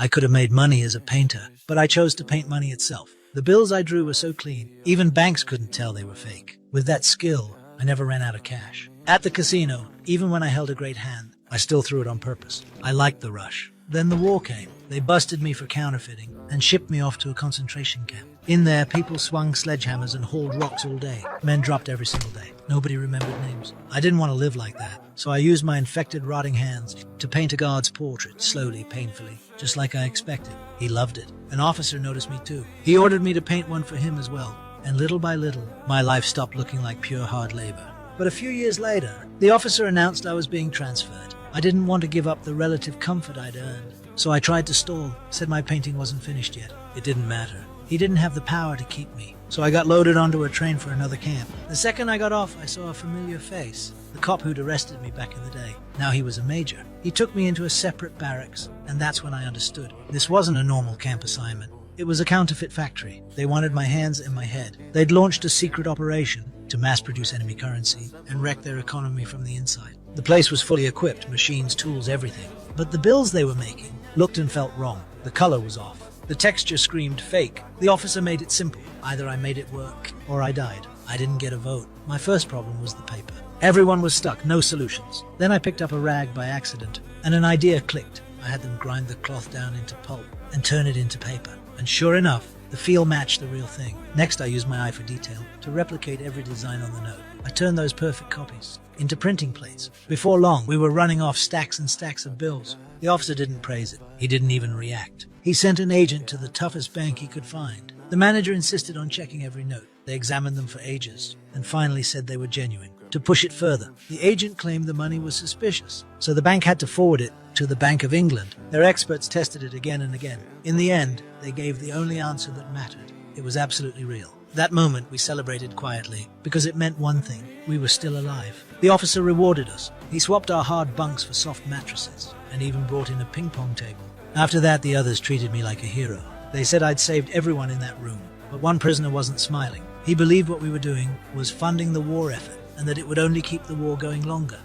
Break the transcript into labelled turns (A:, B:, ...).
A: I could have made money as a painter, but I chose to paint money itself. The bills I drew were so clean, even banks couldn't tell they were fake. With that skill, I never ran out of cash. At the casino, even when I held a great hand, I still threw it on purpose. I liked the rush. Then the war came. They busted me for counterfeiting and shipped me off to a concentration camp. In there, people swung sledgehammers and hauled rocks all day. Men dropped every single day. Nobody remembered names. I didn't want to live like that, so I used my infected, rotting hands to paint a guard's portrait, slowly, painfully, just like I expected. He loved it. An officer noticed me too. He ordered me to paint one for him as well. And little by little, my life stopped looking like pure hard labor. But a few years later, the officer announced I was being transferred. I didn't want to give up the relative comfort I'd earned, so I tried to stall, said my painting wasn't finished yet. It didn't matter. He didn't have the power to keep me, so I got loaded onto a train for another camp. The second I got off, I saw a familiar face, the cop who'd arrested me back in the day. Now he was a major. He took me into a separate barracks, and that's when I understood. This wasn't a normal camp assignment. It was a counterfeit factory. They wanted my hands and my head. They'd launched a secret operation to mass-produce enemy currency and wreck their economy from the inside. The place was fully equipped, machines, tools, everything. But the bills they were making looked and felt wrong. The color was off. The texture screamed fake. The officer made it simple. Either I made it work, or I died. I didn't get a vote. My first problem was the paper. Everyone was stuck, no solutions. Then I picked up a rag by accident, and an idea clicked. I had them grind the cloth down into pulp and turn it into paper. And sure enough, the feel matched the real thing. Next, I used my eye for detail to replicate every design on the note. I turned those perfect copies into printing plates. Before long, we were running off stacks and stacks of bills. The officer didn't praise it. He didn't even react. He sent an agent to the toughest bank he could find. The manager insisted on checking every note. They examined them for ages and finally said they were genuine. To push it further, the agent claimed the money was suspicious, so the bank had to forward it to the Bank of England. Their experts tested it again and again. In the end, they gave the only answer that mattered. It was absolutely real. That moment we celebrated quietly, because it meant one thing: we were still alive. The officer rewarded us. He swapped our hard bunks for soft mattresses, and even brought in a ping-pong table. After that, the others treated me like a hero. They said I'd saved everyone in that room, but one prisoner wasn't smiling. He believed what we were doing was funding the war effort, and that it would only keep the war going longer.